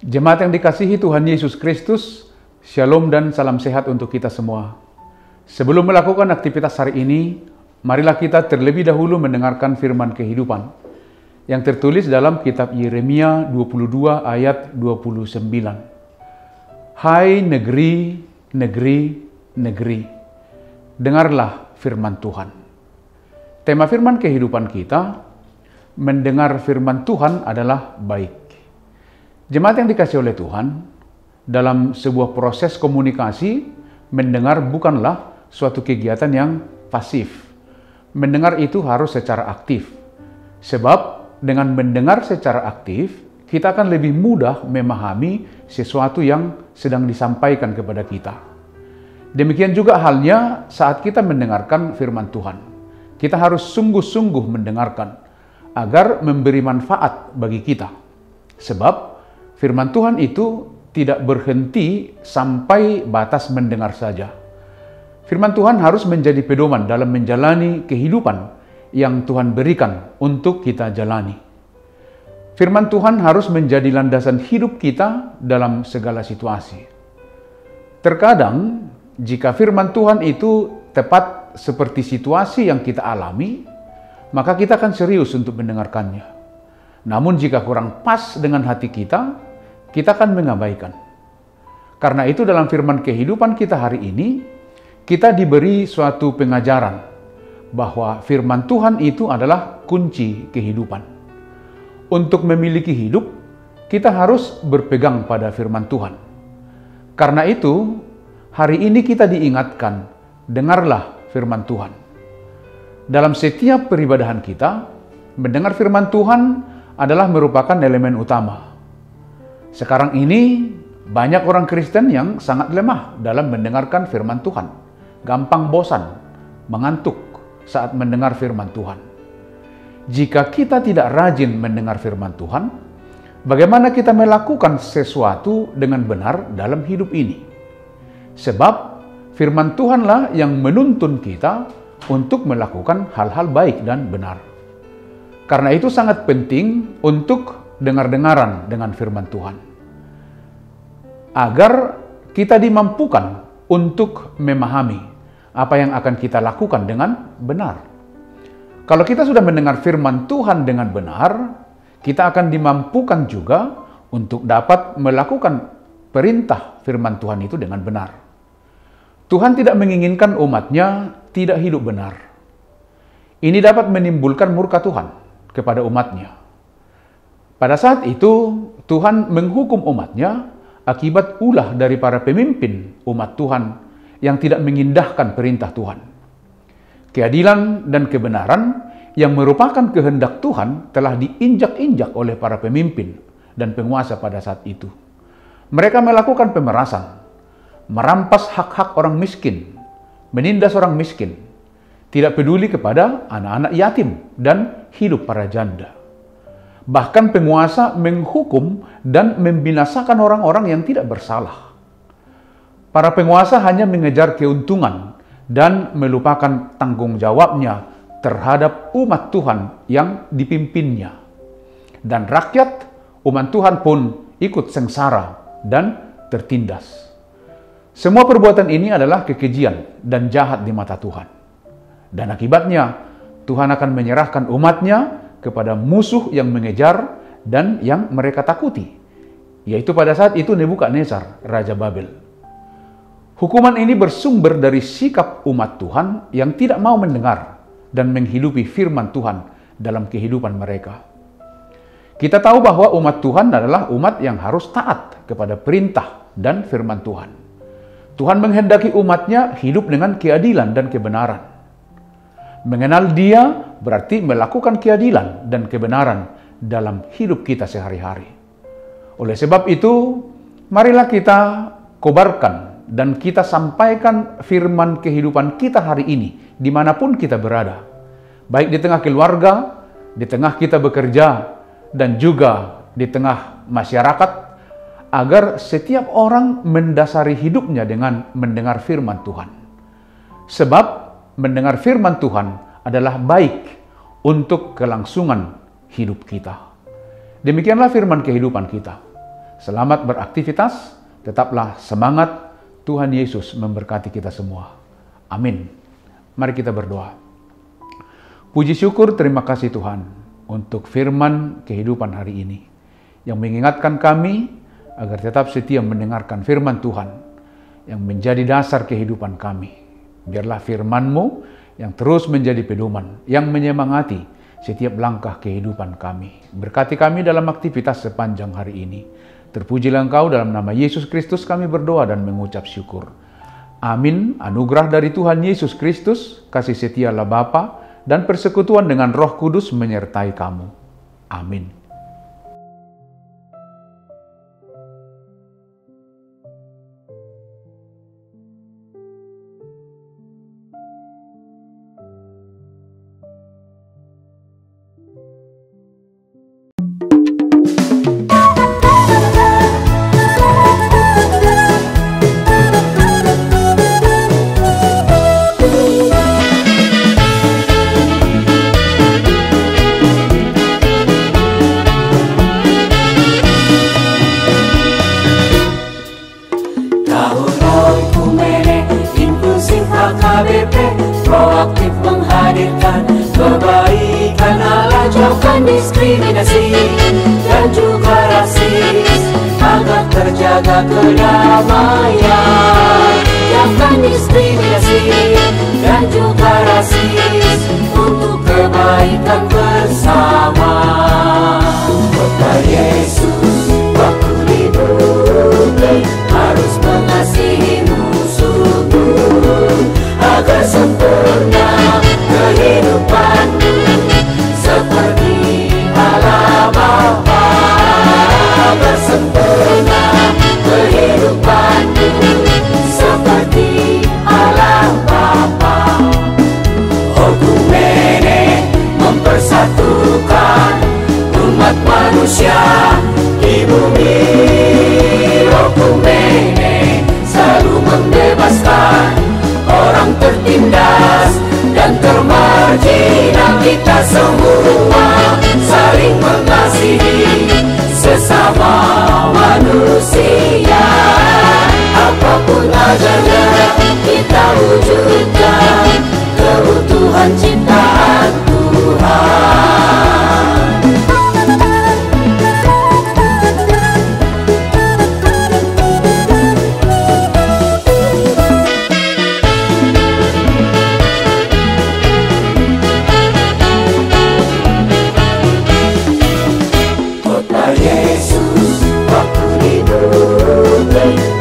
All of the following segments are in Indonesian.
Jemaat yang dikasihi Tuhan Yesus Kristus, Shalom dan salam sehat untuk kita semua. Sebelum melakukan aktivitas hari ini, marilah kita terlebih dahulu mendengarkan firman kehidupan yang tertulis dalam kitab Yeremia 22 ayat 29. Hai negeri, negeri, negeri, dengarlah firman Tuhan. Tema firman kehidupan kita, mendengar firman Tuhan adalah baik. Jemaat yang dikasihi oleh Tuhan, dalam sebuah proses komunikasi, mendengar bukanlah suatu kegiatan yang pasif. Mendengar itu harus secara aktif. Sebab dengan mendengar secara aktif, kita akan lebih mudah memahami sesuatu yang sedang disampaikan kepada kita. Demikian juga halnya saat kita mendengarkan firman Tuhan. Kita harus sungguh-sungguh mendengarkan agar memberi manfaat bagi kita. Sebab firman Tuhan itu tidak berhenti sampai batas mendengar saja. Firman Tuhan harus menjadi pedoman dalam menjalani kehidupan yang Tuhan berikan untuk kita jalani. Firman Tuhan harus menjadi landasan hidup kita dalam segala situasi. Terkadang, jika firman Tuhan itu tepat seperti situasi yang kita alami, maka kita akan serius untuk mendengarkannya. Namun jika kurang pas dengan hati kita akan mengabaikan. Karena itu dalam firman kehidupan kita hari ini, kita diberi suatu pengajaran bahwa firman Tuhan itu adalah kunci kehidupan. Untuk memiliki hidup, kita harus berpegang pada firman Tuhan. Karena itu, hari ini kita diingatkan, dengarlah firman Tuhan. Dalam setiap peribadahan kita, mendengar firman Tuhan adalah merupakan elemen utama. Sekarang ini banyak orang Kristen yang sangat lemah dalam mendengarkan firman Tuhan. Gampang bosan, mengantuk saat mendengar firman Tuhan. Jika kita tidak rajin mendengar firman Tuhan, bagaimana kita melakukan sesuatu dengan benar dalam hidup ini? Sebab firman Tuhanlah yang menuntun kita untuk melakukan hal-hal baik dan benar. Karena itu sangat penting untuk dengar-dengaran dengan firman Tuhan, agar kita dimampukan untuk memahami apa yang akan kita lakukan dengan benar. Kalau kita sudah mendengar firman Tuhan dengan benar, kita akan dimampukan juga untuk dapat melakukan perintah firman Tuhan itu dengan benar. Tuhan tidak menginginkan umatnya tidak hidup benar. Ini dapat menimbulkan murka Tuhan kepada umatnya. Pada saat itu, Tuhan menghukum umatnya akibat ulah dari para pemimpin umat Tuhan yang tidak mengindahkan perintah Tuhan. Keadilan dan kebenaran yang merupakan kehendak Tuhan telah diinjak-injak oleh para pemimpin dan penguasa pada saat itu. Mereka melakukan pemerasan, merampas hak-hak orang miskin, menindas orang miskin, tidak peduli kepada anak-anak yatim dan hidup para janda. Bahkan penguasa menghukum dan membinasakan orang-orang yang tidak bersalah. Para penguasa hanya mengejar keuntungan dan melupakan tanggung jawabnya terhadap umat Tuhan yang dipimpinnya. Dan rakyat umat Tuhan pun ikut sengsara dan tertindas. Semua perbuatan ini adalah kekejian dan jahat di mata Tuhan. Dan akibatnya Tuhan akan menyerahkan umatnya kepada musuh yang mengejar dan yang mereka takuti, yaitu pada saat itu Nebukadnezar, Raja Babel. Hukuman ini bersumber dari sikap umat Tuhan yang tidak mau mendengar dan menghidupi firman Tuhan dalam kehidupan mereka. Kita tahu bahwa umat Tuhan adalah umat yang harus taat kepada perintah dan firman Tuhan. Tuhan menghendaki umatnya hidup dengan keadilan dan kebenaran. Mengenal Dia berarti melakukan keadilan dan kebenaran dalam hidup kita sehari-hari. Oleh sebab itu, marilah kita kobarkan dan kita sampaikan firman kehidupan kita hari ini, dimanapun kita berada. Baik di tengah keluarga, di tengah kita bekerja, dan juga di tengah masyarakat, agar setiap orang mendasari hidupnya dengan mendengar firman Tuhan. Sebab mendengar firman Tuhan adalah baik untuk kelangsungan hidup kita. Demikianlah firman kehidupan kita. Selamat beraktivitas, tetaplah semangat. Tuhan Yesus memberkati kita semua. Amin. Mari kita berdoa. Puji syukur, terima kasih Tuhan untuk firman kehidupan hari ini yang mengingatkan kami agar tetap setia mendengarkan firman Tuhan yang menjadi dasar kehidupan kami. Biarlah firman-Mu yang terus menjadi pedoman, yang menyemangati setiap langkah kehidupan kami. Berkati kami dalam aktivitas sepanjang hari ini. Terpujilah Engkau, dalam nama Yesus Kristus kami berdoa dan mengucap syukur. Amin. Anugerah dari Tuhan Yesus Kristus, kasih setia Allah Bapa, dan persekutuan dengan Roh Kudus menyertai kamu. Amin. Proaktif menghadirkan kebaikan Allah, jauhkan diskriminasi dan juga rasis, agar terjaga kedamaian. Jauhkan diskriminasi dan juga rasis untuk kebaikan bersama. Kota Yesus, waktu dibutuhkan, harus mengasihi musuhmu agar sempurna kehidupanmu seperti Allah Bapa. Agar sempurna kehidupanmu seperti Allah Bapa. Okumene mempersatukan umat manusia di bumi. Okumene selalu membebaskan orang tertindas dan termarginal. Kita semua saling mengasihi sesama manusia. Apapun ajalnya kita wujudkan keutuhan ciptaan Tuhan.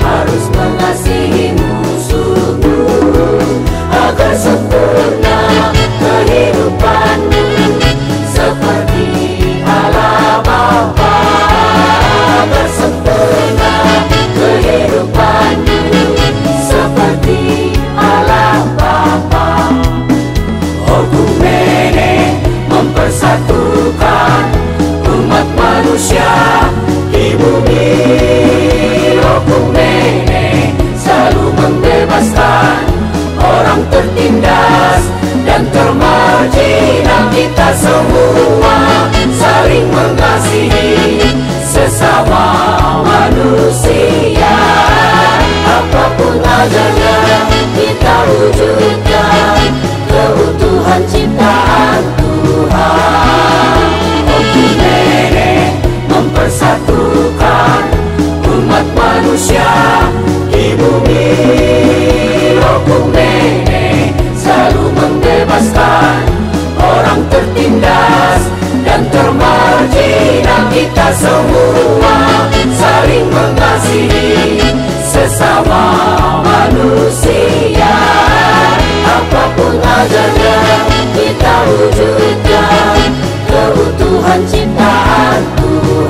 Harus mengasihi musuhmu agar sempurna kehidupanmu seperti Allah Bapa. Agar sempurna kehidupanmu seperti Allah Bapa. Okumene mempersatukan umat manusia di bumi. Okumene selalu membebaskan orang tertindas dan termarginal. Kita semua saling mengasihi sesama manusia. Apapun ajalnya kita wujudkan keutuhan ciptaan Tuhan. Okumene mempersatukan umat manusia di bumi. Okumene selalu membebaskan orang tertindas dan termarginal. Kita semua saling mengasihi sesama manusia. Apapun ajalnya kita wujudkan keutuhan ciptaan Tuhan.